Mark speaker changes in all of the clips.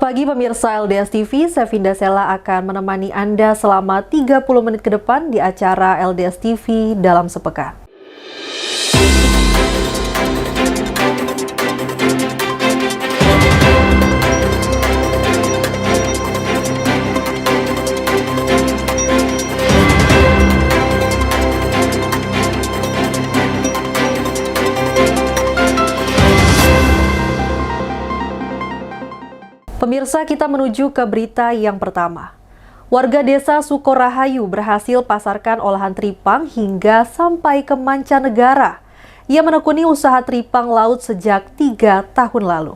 Speaker 1: pagi pemirsa LDS TV, saya Vinda Sela akan menemani Anda selama 30 menit ke depan di acara LDS TV dalam sepekan. Pemirsa, kita menuju ke berita yang pertama. Warga desa Sukorahayu berhasil pasarkan olahan teripang hingga sampai ke mancanegara. Ia menekuni usaha teripang laut sejak 3 tahun lalu.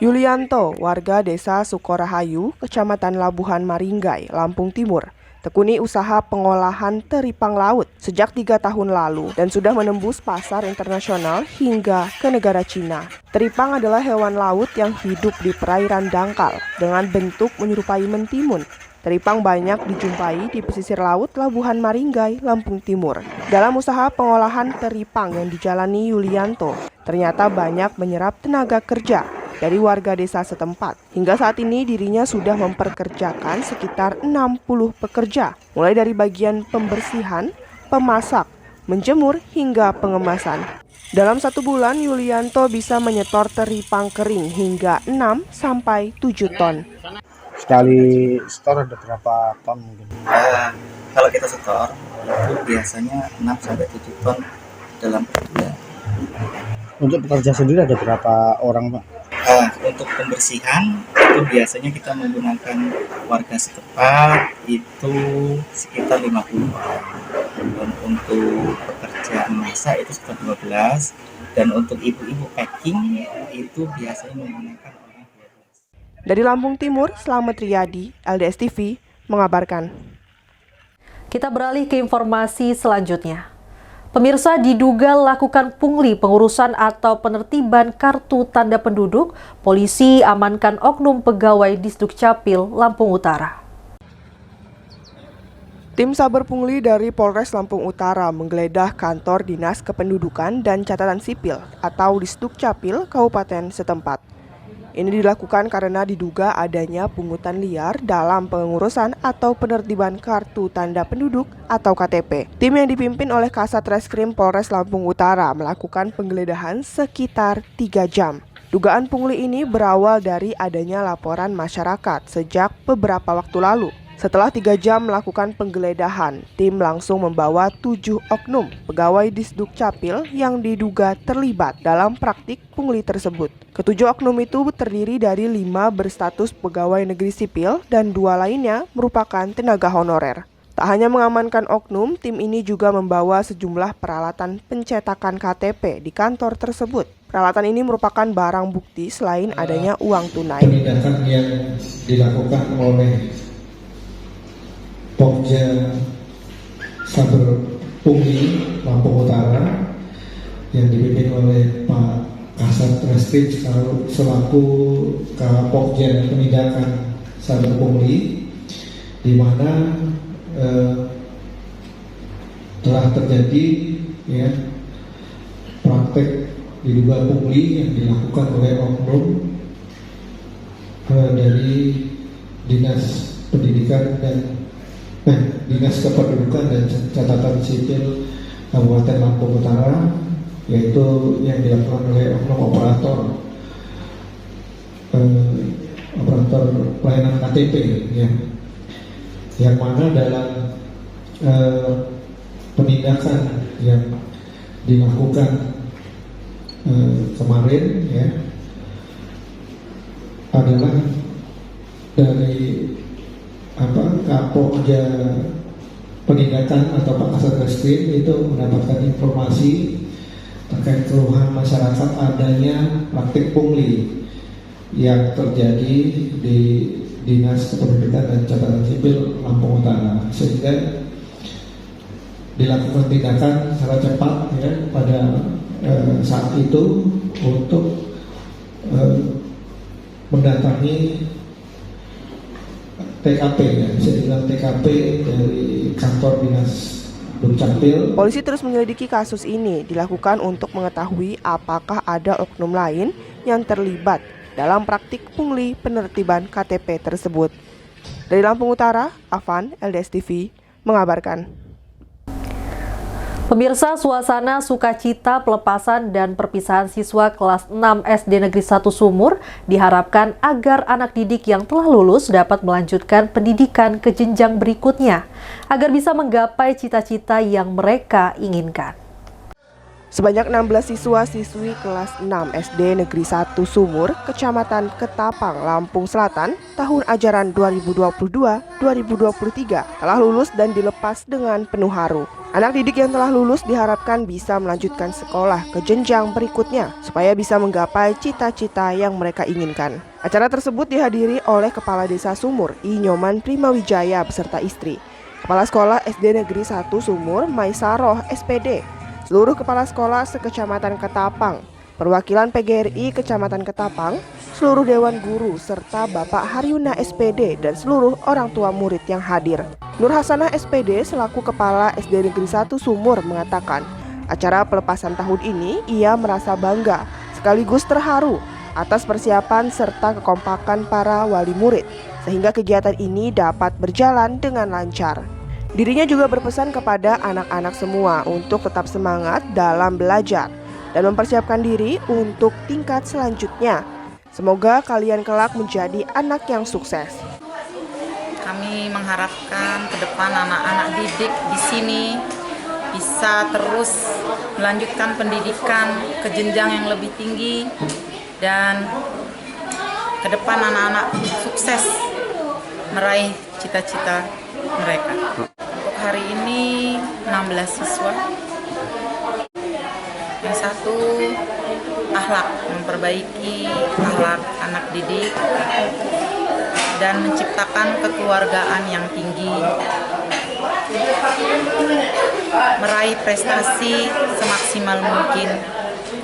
Speaker 2: Yulianto, warga desa Sukorahayu, Kecamatan Labuhan Maringgai, Lampung Timur, tekuni usaha pengolahan teripang laut sejak 3 tahun lalu dan sudah menembus pasar internasional hingga ke negara Cina. Teripang adalah hewan laut yang hidup di perairan dangkal dengan bentuk menyerupai mentimun. Teripang banyak dijumpai di pesisir laut Labuhan Maringgai, Lampung Timur. Dalam usaha pengolahan teripang yang dijalani Yulianto, ternyata banyak menyerap tenaga kerja dari warga desa setempat. Hingga saat ini dirinya sudah memperkerjakan sekitar 60 pekerja, mulai dari bagian pembersihan, pemasak, menjemur, hingga pengemasan. Dalam 1 bulan, Yulianto bisa menyetor teripang kering hingga 6-7 ton.
Speaker 3: Sekali setor ada berapa ton mungkin?
Speaker 4: Kalau kita setor, itu biasanya 6-7 ton dalam bulan.
Speaker 3: Untuk pekerja sendiri ada berapa orang, Pak?
Speaker 4: Untuk pembersihan itu biasanya kita menggunakan warga setempat itu sekitar 50 orang. Dan untuk pekerja masak itu sekitar 12, dan untuk ibu-ibu packing itu biasanya menggunakan orang 12.
Speaker 2: Dari Lampung Timur, Slamet Riyadi, LDS TV mengabarkan.
Speaker 1: Kita beralih ke informasi selanjutnya. Pemirsa, diduga lakukan pungli pengurusan atau penertiban kartu tanda penduduk, polisi amankan oknum pegawai Disdukcapil Lampung Utara.
Speaker 2: Tim Saber Pungli dari Polres Lampung Utara menggeledah kantor Dinas Kependudukan dan Catatan Sipil atau Disdukcapil Kabupaten setempat. Ini dilakukan karena diduga adanya pungutan liar dalam pengurusan atau penertiban kartu tanda penduduk atau KTP. Tim yang dipimpin oleh Kasat Reskrim Polres Lampung Utara melakukan penggeledahan sekitar 3 jam. Dugaan pungli ini berawal dari adanya laporan masyarakat sejak beberapa waktu lalu. Setelah 3 jam melakukan penggeledahan, tim langsung membawa 7 oknum pegawai Disdukcapil yang diduga terlibat dalam praktik pungli tersebut. Ketujuh oknum itu terdiri dari 5 berstatus pegawai negeri sipil dan 2 lainnya merupakan tenaga honorer. Tak hanya mengamankan oknum, tim ini juga membawa sejumlah peralatan pencetakan KTP di kantor tersebut. Peralatan ini merupakan barang bukti selain adanya uang tunai.
Speaker 5: Penindakan yang dilakukan oleh Pokja Saber Pungli Lampung Utara yang dipimpin oleh Pak Kasat Reskrim selaku Kapokja Penindakan Saber Pungli, di mana telah terjadi praktek diduga pungli yang dilakukan oleh oknum dari Dinas Pendidikan dan Dinas Kependudukan dan Catatan Sipil Kabupaten Lampung Utara, yaitu yang dilakukan oleh oknum operator pelayanan KTP, yang mana dalam penindakan yang dilakukan kemarin adalah dari Kapolja Penindakan atau Pak Kasat Reskrim itu mendapatkan informasi terkait keluhan masyarakat adanya praktik pungli yang terjadi di Dinas Kependudukan dan Catatan Sipil Lampung Utara, sehingga dilakukan tindakan secara cepat pada saat itu untuk mendatangi TKP, bisa dibilang TKP dari kantor Dinas Dukcapil.
Speaker 2: Polisi terus menyelidiki kasus ini dilakukan untuk mengetahui apakah ada oknum lain yang terlibat dalam praktik pungli penertiban KTP tersebut. Dari Lampung Utara, Afan, LDS TV, mengabarkan.
Speaker 1: Pemirsa, suasana sukacita pelepasan dan perpisahan siswa kelas 6 SD Negeri 1 Sumur diharapkan agar anak didik yang telah lulus dapat melanjutkan pendidikan ke jenjang berikutnya, agar bisa menggapai cita-cita yang mereka inginkan.
Speaker 2: Sebanyak 16 siswa-siswi kelas 6 SD Negeri 1 Sumur, Kecamatan Ketapang, Lampung Selatan, tahun ajaran 2022-2023 telah lulus dan dilepas dengan penuh haru. Anak didik yang telah lulus diharapkan bisa melanjutkan sekolah ke jenjang berikutnya supaya bisa menggapai cita-cita yang mereka inginkan. Acara tersebut dihadiri oleh Kepala Desa Sumur, I. Nyoman Primawijaya beserta istri, Kepala Sekolah SD Negeri 1 Sumur, Maisaroh SPD, seluruh kepala sekolah sekecamatan Ketapang, perwakilan PGRI Kecamatan Ketapang, seluruh dewan guru, serta Bapak Haryuna SPD dan seluruh orang tua murid yang hadir. Nur Hasanah SPD selaku Kepala SD Negeri 1 Sumur mengatakan, acara pelepasan tahun ini ia merasa bangga sekaligus terharu atas persiapan serta kekompakan para wali murid, sehingga kegiatan ini dapat berjalan dengan lancar. Dirinya juga berpesan kepada anak-anak semua untuk tetap semangat dalam belajar dan mempersiapkan diri untuk tingkat selanjutnya. Semoga kalian kelak menjadi anak yang sukses.
Speaker 6: Kami mengharapkan ke depan anak-anak didik di sini bisa terus melanjutkan pendidikan ke jenjang yang lebih tinggi dan ke depan anak-anak sukses meraih cita-cita mereka. Untuk hari ini 16 siswa. Yang satu akhlak, memperbaiki akhlak anak didik dan menciptakan kekeluargaan yang tinggi, meraih prestasi semaksimal mungkin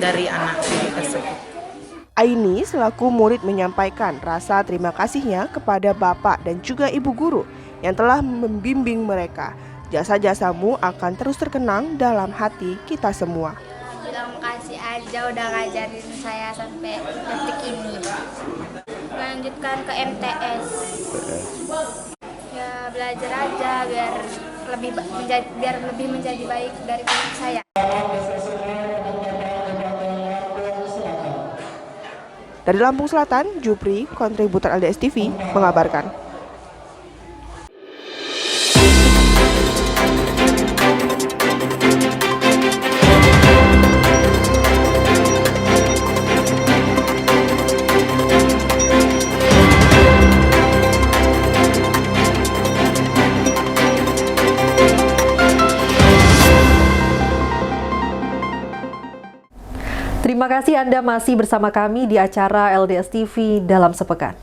Speaker 6: dari anak didik tersebut.
Speaker 2: Aini selaku murid menyampaikan rasa terima kasihnya kepada Bapak dan juga Ibu Guru yang telah membimbing mereka. Jasa-jasamu akan terus terkenang dalam hati kita semua.
Speaker 7: Bilang makasih aja udah ngajarin saya sampai detik ini. Melanjutkan ke MTS. Ya belajar aja biar lebih menjadi baik dari saya.
Speaker 2: Dari Lampung Selatan, Jupri, kontributor LDS TV, mengabarkan.
Speaker 1: Terima kasih Anda masih bersama kami di acara LDS TV dalam sepekan.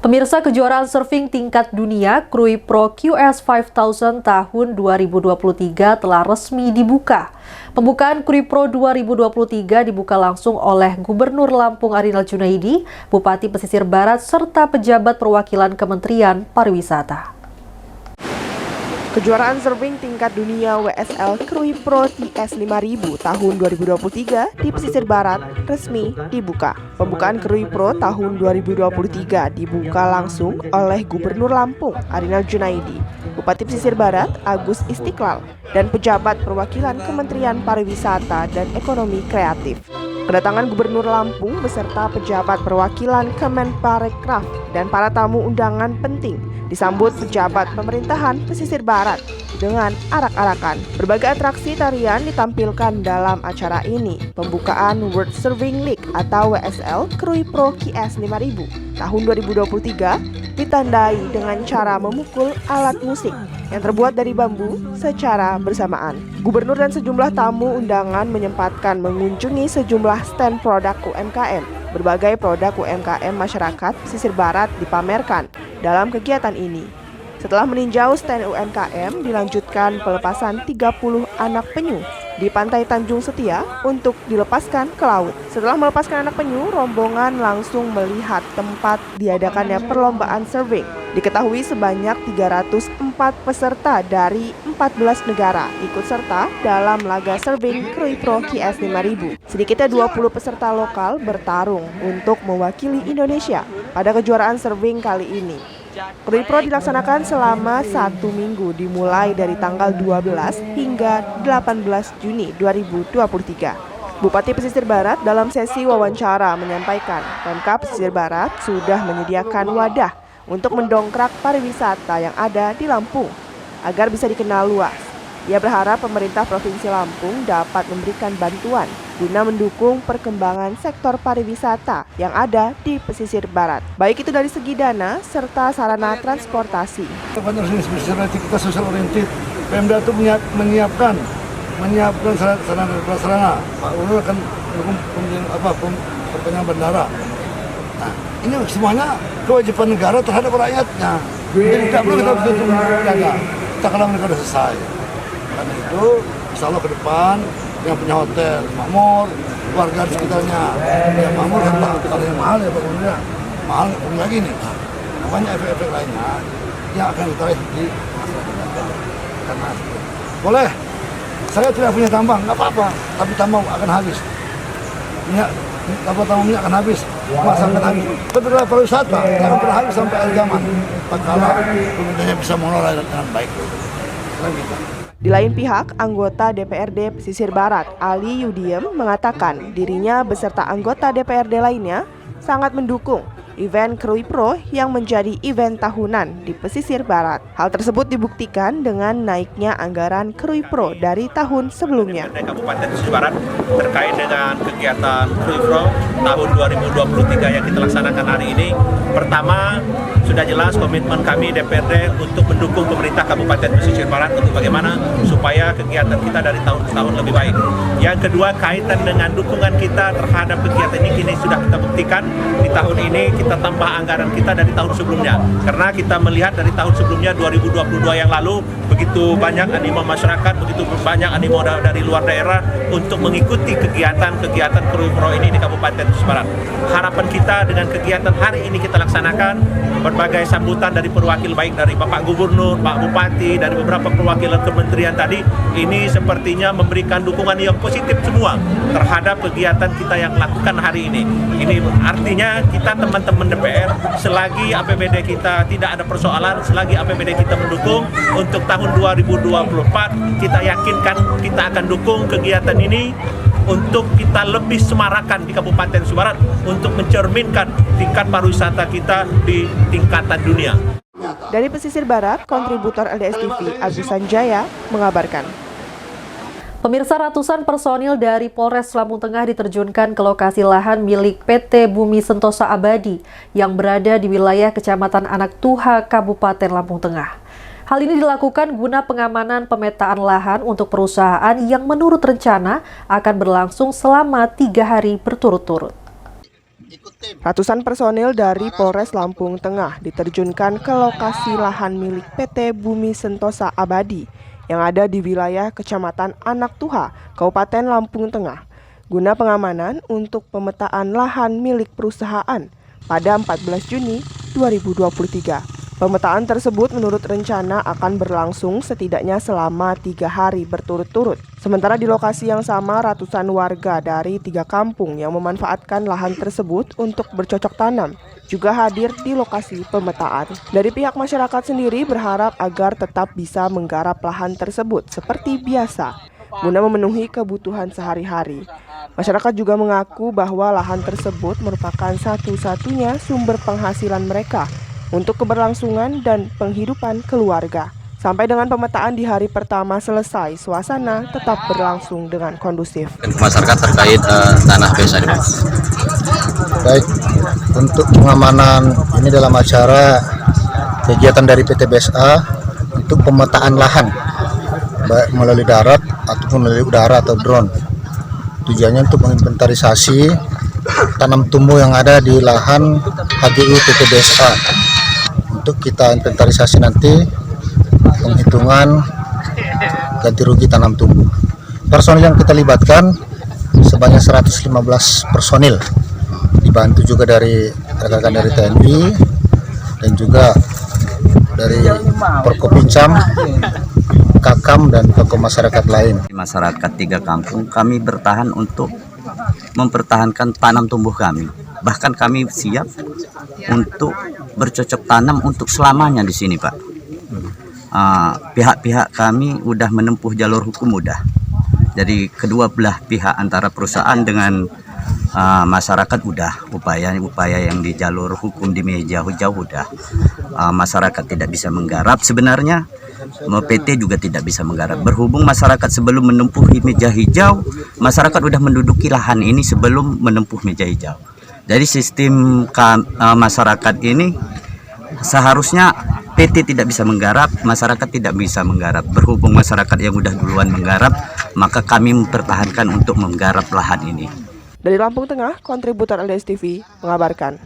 Speaker 1: Pemirsa, kejuaraan surfing tingkat dunia Krui Pro QS 5000 tahun 2023 telah resmi dibuka. Pembukaan Krui Pro 2023 dibuka langsung oleh Gubernur Lampung Arinal Junaidi, Bupati Pesisir Barat, serta pejabat perwakilan Kementerian Pariwisata.
Speaker 2: Kejuaraan surfing tingkat dunia WSL Krui Pro TS 5000 tahun 2023 di Pesisir Barat resmi dibuka. Pembukaan Krui Pro tahun 2023 dibuka langsung oleh Gubernur Lampung Arinal Junaidi, Bupati Pesisir Barat Agus Istiqlal, dan pejabat perwakilan Kementerian Pariwisata dan Ekonomi Kreatif. Kedatangan Gubernur Lampung beserta pejabat perwakilan Kemenparekraf dan para tamu undangan penting disambut pejabat pemerintahan Pesisir Barat dengan arak-arakan. Berbagai atraksi tarian ditampilkan dalam acara ini. Pembukaan World Surfing League atau WSL Krui Pro QS 5000 tahun 2023 ditandai dengan cara memukul alat musik yang terbuat dari bambu secara bersamaan. Gubernur dan sejumlah tamu undangan menyempatkan mengunjungi sejumlah stand produk UMKM. Berbagai produk UMKM masyarakat Pesisir Barat dipamerkan dalam kegiatan ini. Setelah meninjau stand UMKM, dilanjutkan pelepasan 30 anak penyu di pantai Tanjung Setia untuk dilepaskan ke laut. Setelah melepaskan anak penyu, rombongan langsung melihat tempat diadakannya perlombaan surfing. Diketahui sebanyak 340 peserta dari 14 negara ikut serta dalam laga Serving Krui Pro QS 5000. Sedikitnya 20 peserta lokal bertarung untuk mewakili Indonesia pada kejuaraan serving kali ini. Krui Pro dilaksanakan selama 1 minggu dimulai dari tanggal 12 hingga 18 Juni 2023. Bupati Pesisir Barat dalam sesi wawancara menyampaikan Pemkab Pesisir Barat sudah menyediakan wadah untuk mendongkrak pariwisata yang ada di Lampung agar bisa dikenal luas. Ia berharap pemerintah Provinsi Lampung dapat memberikan bantuan guna mendukung perkembangan sektor pariwisata yang ada di Pesisir Barat, baik itu dari segi dana serta sarana transportasi.
Speaker 8: Kita social oriented, Pemda itu menyiapkan sarana. Pak Gubernur akan mendukung perpanjangan bandara. Nah, ini semuanya kewajiban negara terhadap rakyatnya. Jadi tidak perlu kita tutup jaga. Kita kalau mereka sudah selesai. Karena itu, insya Allah ke depan yang punya hotel makmur, warga di sekitarnya yang makmur kan kalau yang mahal ya Pak Gubernur, mahal nggak perlu lagi nih. Banyak efek-efek lainnya yang akan kita lihat di karena boleh. Saya tidak punya tambang, nggak apa-apa, tapi tambang akan habis. Tambang-tambangnya akan habis, emas akan habis. Betul pariwisata, akan pernah habis sampai akhir zaman. Kalau pemerintahnya bisa mengelola dengan baik.
Speaker 2: Di lain pihak, anggota DPRD Pesisir Barat, Ali Yudiem, mengatakan dirinya beserta anggota DPRD lainnya sangat mendukung event Krui Pro yang menjadi event tahunan di Pesisir Barat. Hal tersebut dibuktikan dengan naiknya anggaran Krui Pro dari tahun sebelumnya.
Speaker 9: Kabupaten Pesisir Barat terkait dengan kegiatan Krui Pro tahun 2023 yang kita laksanakan hari ini. Pertama, sudah jelas komitmen kami DPRD untuk mendukung pemerintah Kabupaten Pesisir Barat untuk bagaimana supaya kegiatan kita dari tahun ke tahun lebih baik. Yang kedua, kaitan dengan dukungan kita terhadap kegiatan ini kini sudah kita buktikan di tahun ini. Kita tambah anggaran kita dari tahun sebelumnya karena kita melihat dari tahun sebelumnya 2022 yang lalu begitu banyak animo masyarakat, begitu banyak animo dari luar daerah untuk mengikuti kegiatan Krui Pro ini di Kabupaten Pesisir Barat. Harapan kita dengan kegiatan hari ini kita laksanakan berbagai sambutan dari perwakil baik dari Bapak Gubernur, Pak Bupati, dari beberapa perwakilan kementerian tadi ini sepertinya memberikan dukungan yang positif semua terhadap kegiatan kita yang lakukan hari ini. Ini artinya kita teman-teman DPR, selagi APBD kita tidak ada persoalan, selagi APBD kita mendukung untuk tahun 2024, kita yakinkan kita akan dukung kegiatan ini untuk kita lebih semarakan di Kabupaten Pesisir Barat untuk mencerminkan tingkat pariwisata kita di tingkatan dunia.
Speaker 2: Dari Pesisir Barat, kontributor LDS TV Agus Sanjaya mengabarkan.
Speaker 1: Pemirsa, ratusan personil dari Polres Lampung Tengah diterjunkan ke lokasi lahan milik PT Bumi Sentosa Abadi yang berada di wilayah Kecamatan Anak Tuha, Kabupaten Lampung Tengah. Hal ini dilakukan guna pengamanan pemetaan lahan untuk perusahaan yang menurut rencana akan berlangsung selama 3 hari berturut-turut.
Speaker 2: Ratusan personil dari Polres Lampung Tengah diterjunkan ke lokasi lahan milik PT Bumi Sentosa Abadi yang ada di wilayah Kecamatan Anak Tuha, Kabupaten Lampung Tengah, guna pengamanan untuk pemetaan lahan milik perusahaan pada 14 Juni 2023. Pemetaan tersebut menurut rencana akan berlangsung setidaknya selama 3 hari berturut-turut. Sementara di lokasi yang sama, ratusan warga dari 3 kampung yang memanfaatkan lahan tersebut untuk bercocok tanam juga hadir di lokasi pemetaan. Dari pihak masyarakat sendiri berharap agar tetap bisa menggarap lahan tersebut seperti biasa, guna memenuhi kebutuhan sehari-hari. Masyarakat juga mengaku bahwa lahan tersebut merupakan satu-satunya sumber penghasilan mereka untuk keberlangsungan dan penghidupan keluarga. Sampai dengan pemetaan di hari pertama selesai, suasana tetap berlangsung dengan kondusif.
Speaker 10: Masyarakat terkait tanah desa ini, Pak.
Speaker 11: Baik, untuk pengamanan ini dalam acara kegiatan dari PT BSA untuk pemetaan lahan, baik melalui darat ataupun melalui udara atau drone. Tujuannya untuk menginventarisasi tanam tumbuh yang ada di lahan HGU PT BSA. Untuk kita inventarisasi nanti penghitungan ganti rugi tanam tumbuh. Personil yang kita libatkan sebanyak 115 personil, dibantu juga dari rekan-rekan dari TNI dan juga dari Forkopincam, Kakam, dan tokoh masyarakat lain.
Speaker 10: Masyarakat 3 kampung kami bertahan untuk mempertahankan tanam tumbuh kami. Bahkan kami siap untuk bercocok tanam untuk selamanya di sini, Pak. Pihak-pihak kami udah menempuh jalur hukum udah. Jadi kedua belah pihak antara perusahaan dengan masyarakat udah upaya yang di jalur hukum di meja jauh udah. Masyarakat tidak bisa menggarap sebenarnya. PT juga tidak bisa menggarap. Berhubung masyarakat sebelum menempuh meja hijau, masyarakat udah menduduki lahan ini sebelum menempuh meja hijau. Jadi sistem masyarakat ini seharusnya PT tidak bisa menggarap, masyarakat tidak bisa menggarap. Berhubung masyarakat yang udah duluan menggarap, maka kami mempertahankan untuk menggarap lahan ini.
Speaker 2: Dari Lampung Tengah, kontributor LDS TV mengabarkan.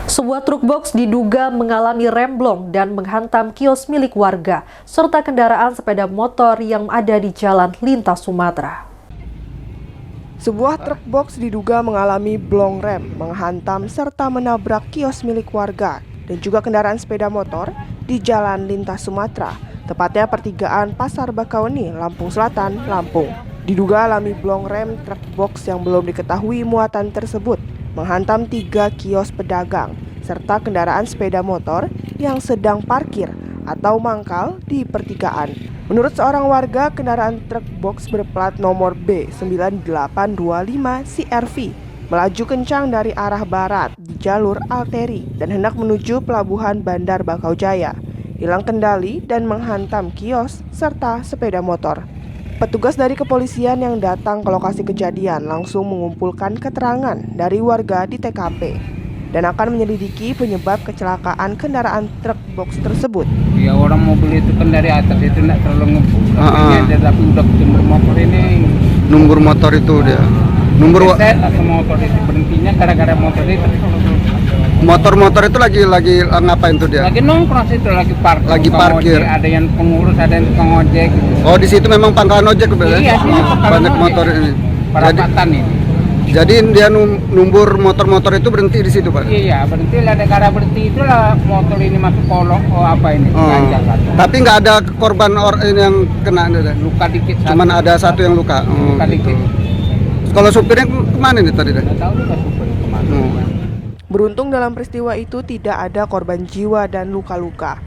Speaker 1: Sebuah truk box diduga mengalami remblong dan menghantam kios milik warga serta kendaraan sepeda motor yang ada di Jalan Lintas Sumatera.
Speaker 2: Sebuah truk box diduga mengalami blong rem, menghantam serta menabrak kios milik warga dan juga kendaraan sepeda motor di Jalan Lintas Sumatera, tepatnya pertigaan Pasar Bakauni, Lampung Selatan, Lampung. Diduga alami blong rem truk box yang belum diketahui muatan tersebut menghantam 3 kios pedagang serta kendaraan sepeda motor yang sedang parkir atau mangkal di pertigaan. Menurut seorang warga, kendaraan truk box berplat nomor B9825 CRV melaju kencang dari arah barat di jalur arteri dan hendak menuju pelabuhan Bandar Bakau Jaya. Hilang kendali dan menghantam kios serta sepeda motor. Petugas dari kepolisian yang datang ke lokasi kejadian langsung mengumpulkan keterangan dari warga di TKP dan akan menyelidiki penyebab kecelakaan kendaraan truk box tersebut.
Speaker 12: Ya, orang mobil itu kan dari atas itu tidak terlalu ngebut, tapi udah jemur motor ini.
Speaker 11: Numbur motor itu dia. Numbur
Speaker 12: atau motor itu berhentinya gara-gara motor itu.
Speaker 11: Motor-motor itu lagi ngapain tuh dia?
Speaker 12: Lagi nongkrong situ, lagi parkir.
Speaker 11: Lagi parkir.
Speaker 12: Ada yang pengurus, ada yang tukang ojek. Gitu.
Speaker 11: Oh, di situ memang pangkalan ojek betul ya?
Speaker 12: Iya,
Speaker 11: banyak ojek. Motor ini.
Speaker 12: Perapatan ini.
Speaker 11: Jadi dia numbur motor-motor itu berhenti di situ, Pak?
Speaker 12: Iya, berhenti lah. Negara berhenti itulah motor ini masuk kolong. Oh, apa ini?
Speaker 11: Tapi nggak ada korban ini yang kena?
Speaker 12: Luka dikit.
Speaker 11: Cuman ada satu yang luka.
Speaker 12: Luka dikit.
Speaker 11: Kalau supirnya kemana nih tadi?
Speaker 12: Nggak tahu juga supirnya kemana.
Speaker 2: Beruntung dalam peristiwa itu tidak ada korban jiwa dan luka-luka.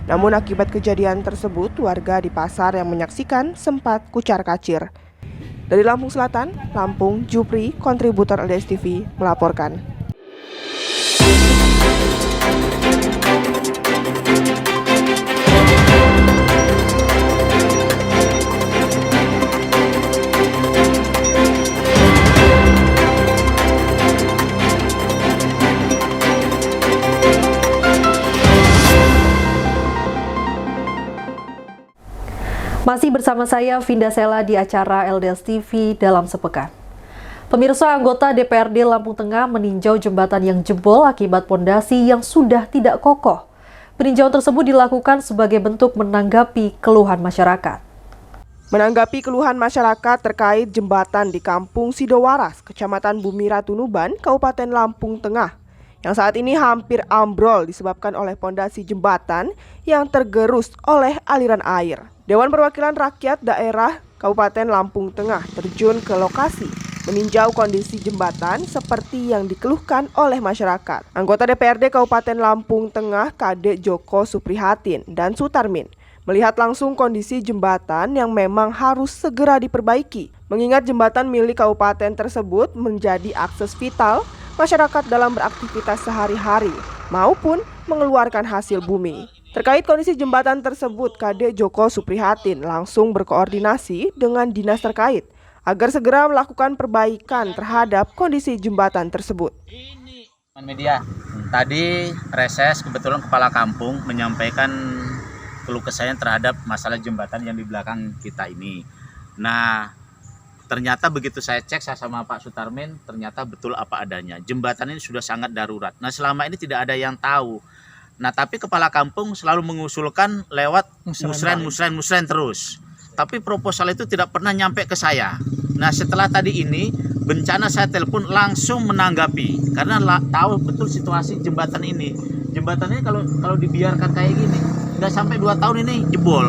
Speaker 2: Namun akibat kejadian tersebut, warga di pasar yang menyaksikan sempat kucar-kacir. Dari Lampung Selatan, Lampung, Jupri, kontributor LDS TV melaporkan.
Speaker 1: Masih bersama saya, Vinda Sela, di acara LDS TV Dalam Sepekan. Pemirsa, anggota DPRD Lampung Tengah meninjau jembatan yang jebol akibat pondasi yang sudah tidak kokoh. Peninjauan tersebut dilakukan sebagai bentuk menanggapi keluhan masyarakat.
Speaker 2: Menanggapi keluhan masyarakat terkait jembatan di Kampung Sidowaras, Kecamatan Bumira Tunuban, Kabupaten Lampung Tengah, yang saat ini hampir ambrol disebabkan oleh pondasi jembatan yang tergerus oleh aliran air. Dewan Perwakilan Rakyat Daerah Kabupaten Lampung Tengah terjun ke lokasi meninjau kondisi jembatan seperti yang dikeluhkan oleh masyarakat. Anggota DPRD Kabupaten Lampung Tengah Kadek Joko Suprihatin dan Sutarmin melihat langsung kondisi jembatan yang memang harus segera diperbaiki, mengingat jembatan milik kabupaten tersebut menjadi akses vital masyarakat dalam beraktivitas sehari-hari maupun mengeluarkan hasil bumi. Terkait kondisi jembatan tersebut, Kadek Joko Suprihatin langsung berkoordinasi dengan dinas terkait agar segera melakukan perbaikan terhadap kondisi jembatan tersebut.
Speaker 13: Media tadi reses kebetulan kepala kampung menyampaikan keluh kesahnya terhadap masalah jembatan yang di belakang kita ini. Nah, ternyata begitu saya cek sama Pak Sutarmin, ternyata betul apa adanya. Jembatan ini sudah sangat darurat. Nah, selama ini tidak ada yang tahu. Nah, tapi kepala kampung selalu mengusulkan lewat musren terus. Tapi proposal itu tidak pernah nyampe ke saya. Nah, setelah tadi ini bencana saya telepon langsung menanggapi karena tahu betul situasi jembatan ini. Jembatan ini kalau dibiarkan kayak gini nggak sampai 2 tahun ini jebol,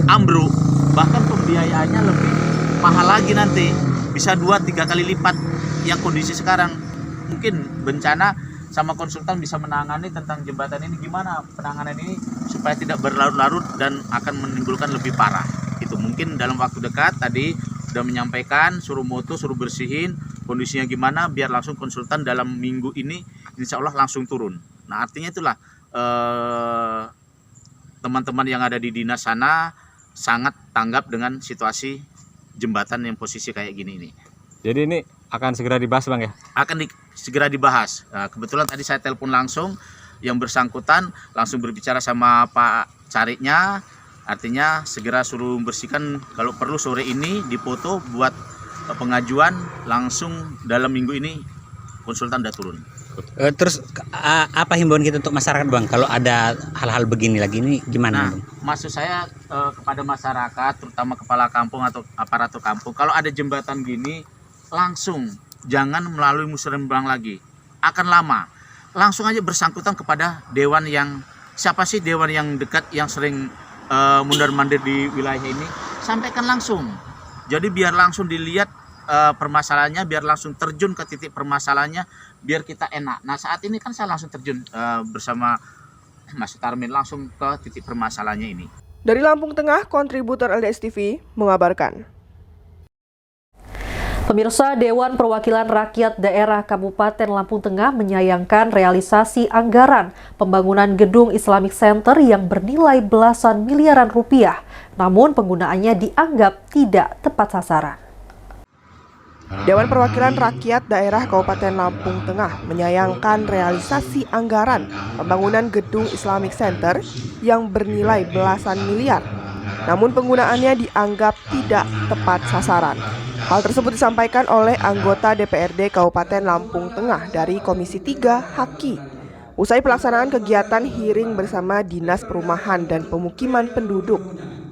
Speaker 13: ambruk, bahkan pembiayaannya lebih mahal lagi nanti, bisa 2-3 kali lipat yang kondisi sekarang. Mungkin bencana sama konsultan bisa menangani tentang jembatan ini, gimana penanganan ini supaya tidak berlarut-larut dan akan menimbulkan lebih parah. Itu mungkin dalam waktu dekat tadi sudah menyampaikan, suruh moto, suruh bersihin, kondisinya gimana, biar langsung konsultan dalam minggu ini insya Allah langsung turun. Nah artinya itulah teman-teman yang ada di dinas sana sangat tanggap dengan situasi jembatan yang posisi kayak gini ini.
Speaker 14: Jadi ini akan segera dibahas Bang ya? Akan
Speaker 13: segera dibahas. Nah, kebetulan tadi saya telepon langsung yang bersangkutan, langsung berbicara sama Pak Cariknya. Artinya segera suruh bersihkan, kalau perlu sore ini dipoto buat pengajuan, langsung dalam minggu ini konsultan udah turun.
Speaker 10: Terus apa himbauan kita untuk masyarakat Bang? Kalau ada hal-hal begini lagi ini gimana?
Speaker 13: Maksud saya kepada masyarakat, terutama kepala kampung atau aparatur kampung, kalau ada jembatan gini langsung, jangan melalui musrembang lagi, akan lama. Langsung aja bersangkutan kepada dewan yang, siapa sih dewan yang dekat yang sering mundar-mandir di wilayah ini, sampaikan langsung. Jadi biar langsung dilihat permasalahannya, biar langsung terjun ke titik permasalahannya, biar kita enak. Nah saat ini kan saya langsung terjun bersama Mas Tarmin langsung ke titik permasalahannya ini.
Speaker 2: Dari Lampung Tengah, kontributor LDS TV mengabarkan.
Speaker 1: Pemirsa, Dewan Perwakilan Rakyat Daerah Kabupaten Lampung Tengah menyayangkan realisasi anggaran pembangunan gedung Islamic Center yang bernilai belasan miliaran rupiah, namun penggunaannya dianggap tidak tepat sasaran.
Speaker 2: Dewan Perwakilan Rakyat Daerah Kabupaten Lampung Tengah menyayangkan realisasi anggaran pembangunan gedung Islamic Center yang bernilai belasan miliar, namun penggunaannya dianggap tidak tepat sasaran. Hal tersebut disampaikan oleh anggota DPRD Kabupaten Lampung Tengah dari Komisi 3 Haki usai pelaksanaan kegiatan hearing bersama Dinas Perumahan dan Pemukiman Penduduk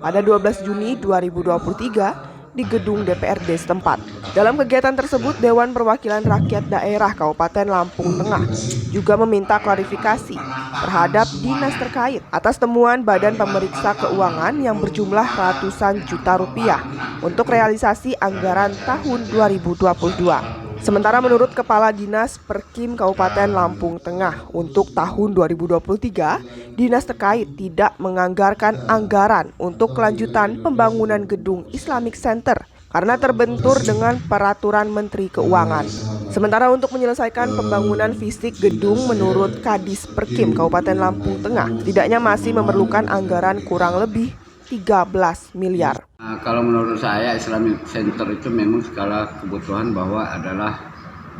Speaker 2: pada 12 Juni 2023 di gedung DPRD setempat. Dalam kegiatan tersebut, Dewan Perwakilan Rakyat Daerah Kabupaten Lampung Tengah juga meminta klarifikasi terhadap dinas terkait atas temuan Badan Pemeriksa Keuangan yang berjumlah ratusan juta rupiah untuk realisasi anggaran tahun 2022. Sementara menurut Kepala Dinas Perkim Kabupaten Lampung Tengah untuk tahun 2023, dinas terkait tidak menganggarkan anggaran untuk kelanjutan pembangunan gedung Islamic Center karena terbentur dengan peraturan Menteri Keuangan. Sementara untuk menyelesaikan pembangunan fisik gedung menurut Kadis Perkim Kabupaten Lampung Tengah, tidaknya masih memerlukan anggaran kurang lebih 13 miliar.
Speaker 12: Kalau menurut saya Islamic Center itu memang skala kebutuhan bahwa adalah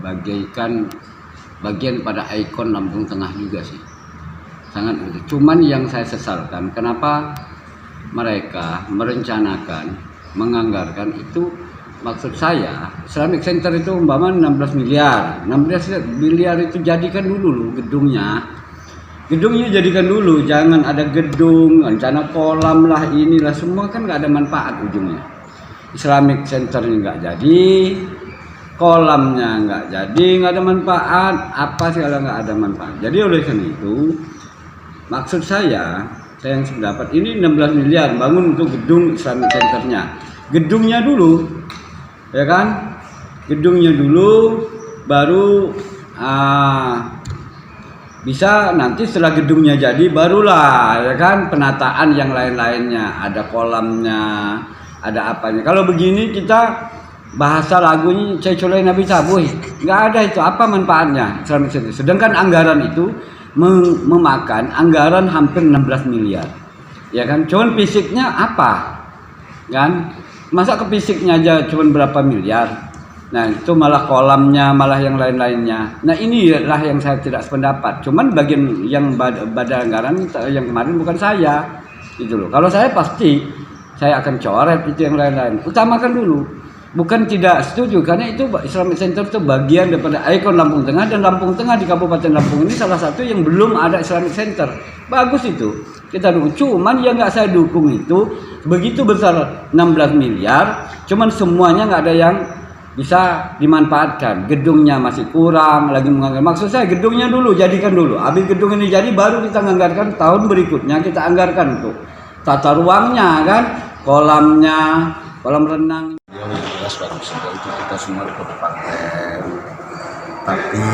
Speaker 12: bagian pada ikon Lampung Tengah juga sih. Sangat penting. Cuman yang saya sesalkan kenapa mereka merencanakan, menganggarkan itu, maksud saya Islamic Center itu umpama 16 miliar. 16 miliar itu jadikan dulu gedungnya. Gedungnya jadikan dulu, jangan ada gedung, rencana kolam lah, inilah semua kan nggak ada manfaat ujungnya. Islamic Centernya nggak jadi, kolamnya nggak jadi, nggak ada manfaat, apa segala nggak ada manfaat. Jadi oleh karena itu, maksud saya yang sependapat ini 16 miliar bangun untuk gedung Islamic Centernya. Gedungnya dulu, ya kan? Gedungnya dulu, baru bisa nanti setelah gedungnya jadi barulah ya kan penataan yang lain-lainnya, ada kolamnya, ada apanya. Kalau begini kita bahasa lagunya cecolai Nabi Tabuh, nggak ada itu, apa manfaatnya? Sedangkan anggaran itu memakan anggaran hampir 16 miliar, ya kan? Cuman fisiknya apa, kan? Masa ke fisiknya aja cuman berapa miliar? Nah itu malah kolamnya, malah yang lain-lainnya. Nah inilah yang saya tidak sependapat. Cuman bagian yang badan anggaran yang kemarin bukan saya, gitu loh. Kalau saya pasti saya akan coret itu yang lain-lain. Utamakan dulu. Bukan tidak setuju karena itu Islamic Center itu bagian daripada ikon Lampung Tengah, dan Lampung Tengah di Kabupaten Lampung ini salah satu yang belum ada Islamic Center. Bagus itu, kita dukung. Cuman yang nggak saya dukung itu begitu besar 16 miliar, cuman semuanya nggak ada yang bisa dimanfaatkan. Gedungnya masih kurang, lagi menganggarkan. Maksud saya gedungnya dulu, jadikan dulu. Habis gedung ini jadi, baru kita menganggarkan tahun berikutnya, kita anggarkan untuk tata ruangnya kan, kolamnya, kolam renang.
Speaker 15: Yang jelas bagus, itu kita semua di kabupaten. Tapi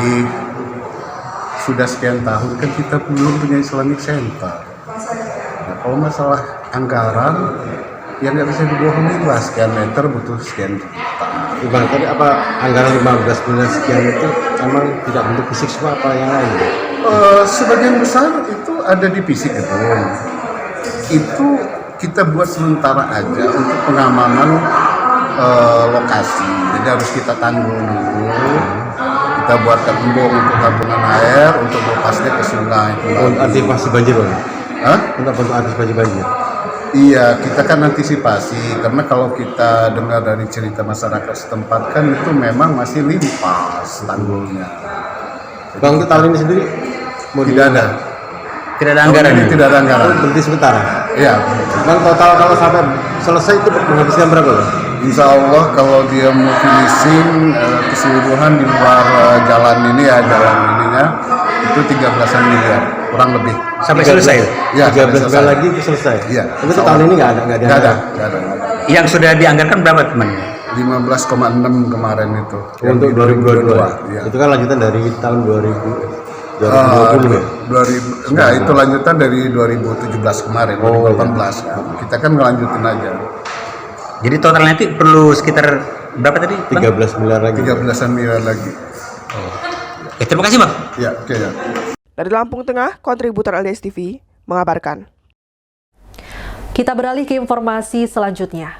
Speaker 15: sudah sekian tahun kan kita belum punya Islamic Center. Nah, kalau masalah anggaran, ya nggak bisa dibohongin lah, sekian meter butuh sekian juta.
Speaker 3: Bang, tadi apa anggaran 15 miliar sekian itu emang tidak bentuk fisik semua apa yang lain?
Speaker 15: Sebagian besar itu ada di fisik gedung. Itu kita buat sementara aja untuk pengamanan lokasi. Jadi harus kita tanggul dulu. Kita buatkan embung untuk tampungan air, untuk lepasnya ke sungai.
Speaker 3: Untuk antisipasi banjir, Bang?
Speaker 15: Hah?
Speaker 3: Untuk antisipasi banjir?
Speaker 15: Iya, kita kan antisipasi, karena kalau kita dengar dari cerita masyarakat setempat kan itu memang masih limpas tanggulnya.
Speaker 3: Bang, untuk tahun ini sendiri
Speaker 15: tidak ada.
Speaker 3: Tidak ada anggaran?
Speaker 15: Ini tidak ada anggaran.
Speaker 3: Berhenti sementara?
Speaker 15: Iya.
Speaker 3: Bang, total kalau sampai selesai itu menghabiskan berapa, Bang?
Speaker 15: Insya Allah kalau dia mau finishing keseluruhan di luar jalan ini ya, jalan ininya itu 13-an miliar kurang lebih.
Speaker 3: Sampai selesai?
Speaker 15: Ya,
Speaker 3: 13 miliar lagi itu selesai?
Speaker 15: Iya.
Speaker 3: Tapi tahun ini nggak ada?
Speaker 15: Nggak ada.
Speaker 10: Yang sudah dianggarkan berapa teman?
Speaker 15: 15,6 kemarin itu.
Speaker 3: Untuk 2022?
Speaker 15: Iya.
Speaker 3: Itu kan lanjutan dari tahun 2020 ya?
Speaker 15: Enggak, itu lanjutan dari 2017 kemarin, 2018. Iya. Kita kan ngelanjutin aja.
Speaker 10: Jadi total nanti perlu sekitar berapa tadi?
Speaker 3: 13 miliar lagi.
Speaker 15: 13-an miliar lagi.
Speaker 10: Ya, terima kasih, Bang.
Speaker 15: Ya, oke ya.
Speaker 2: Dari Lampung Tengah, kontributor LDS TV mengabarkan.
Speaker 1: Kita beralih ke informasi selanjutnya.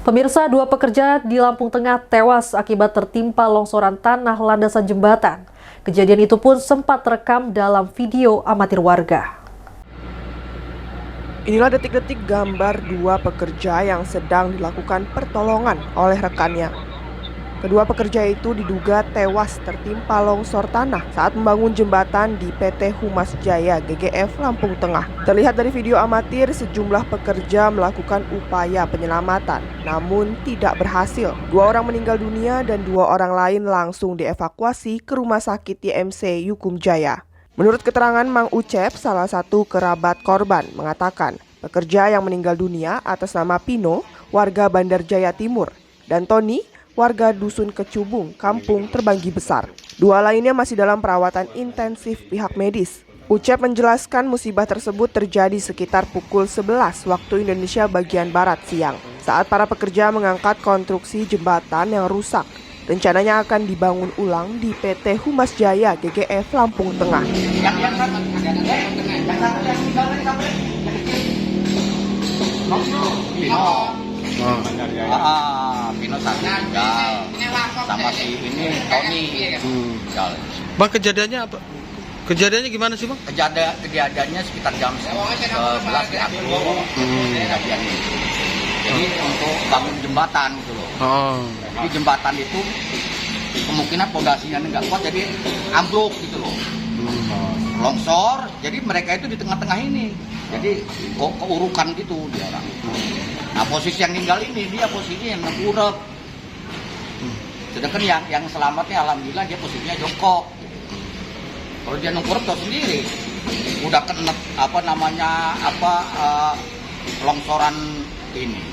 Speaker 1: Pemirsa, 2 pekerja di Lampung Tengah tewas akibat tertimpa longsoran tanah landasan jembatan. Kejadian itu pun sempat terekam dalam video amatir warga.
Speaker 2: Inilah detik-detik gambar 2 pekerja yang sedang dilakukan pertolongan oleh rekannya. Kedua pekerja itu diduga tewas tertimpa longsor tanah saat membangun jembatan di PT Humas Jaya GGF Lampung Tengah. Terlihat dari video amatir, sejumlah pekerja melakukan upaya penyelamatan, namun tidak berhasil. 2 orang meninggal dunia dan 2 orang lain langsung dievakuasi ke Rumah Sakit YMC Yukum Jaya. Menurut keterangan Mang Ucep, salah satu kerabat korban, mengatakan pekerja yang meninggal dunia atas nama Pino, warga Bandar Jaya Timur, dan Tony, warga Dusun Kecubung, Kampung Terbanggi Besar. 2 lainnya masih dalam perawatan intensif pihak medis. Ucep menjelaskan musibah tersebut terjadi sekitar pukul 11 waktu Indonesia bagian Barat siang, saat para pekerja mengangkat konstruksi jembatan yang rusak. Rencananya akan dibangun ulang di PT Humas Jaya GGF Lampung Tengah.
Speaker 13: Pino satu tinggal, sama si ini Tony tinggal.
Speaker 16: Bang, kejadiannya apa? Kejadiannya gimana sih, Bang?
Speaker 13: Kejadiannya sekitar jam 11 di akhir kejadian ini. Jadi untuk bangun jembatan gitu loh. Jadi jembatan itu kemungkinan pondasinya nggak kuat, jadi ambruk gitu loh. Longsor, jadi mereka itu di tengah-tengah ini. Jadi keurukan gitu dia orang. Nah, posisi yang tinggal ini dia posisinya yang nengkurep. Sedangkan yang selamatnya alhamdulillah dia posisinya jongkok. Kalau dia nengkurep tahu sendiri. Udah kena longsoran ini.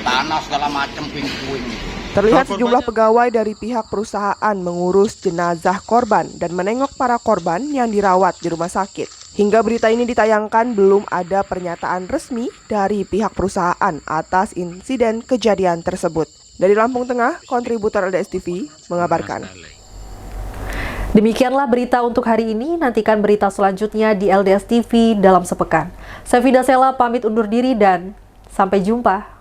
Speaker 13: Tanah segala macam puing-puing gitu.
Speaker 2: Terlihat sejumlah pegawai dari pihak perusahaan mengurus jenazah korban dan menengok para korban yang dirawat di rumah sakit. Hingga berita ini ditayangkan, belum ada pernyataan resmi dari pihak perusahaan atas insiden kejadian tersebut. Dari Lampung Tengah, kontributor LDS TV mengabarkan.
Speaker 1: Demikianlah berita untuk hari ini. Nantikan berita selanjutnya di LDS TV dalam sepekan. Saya Vida Sela pamit undur diri dan sampai jumpa.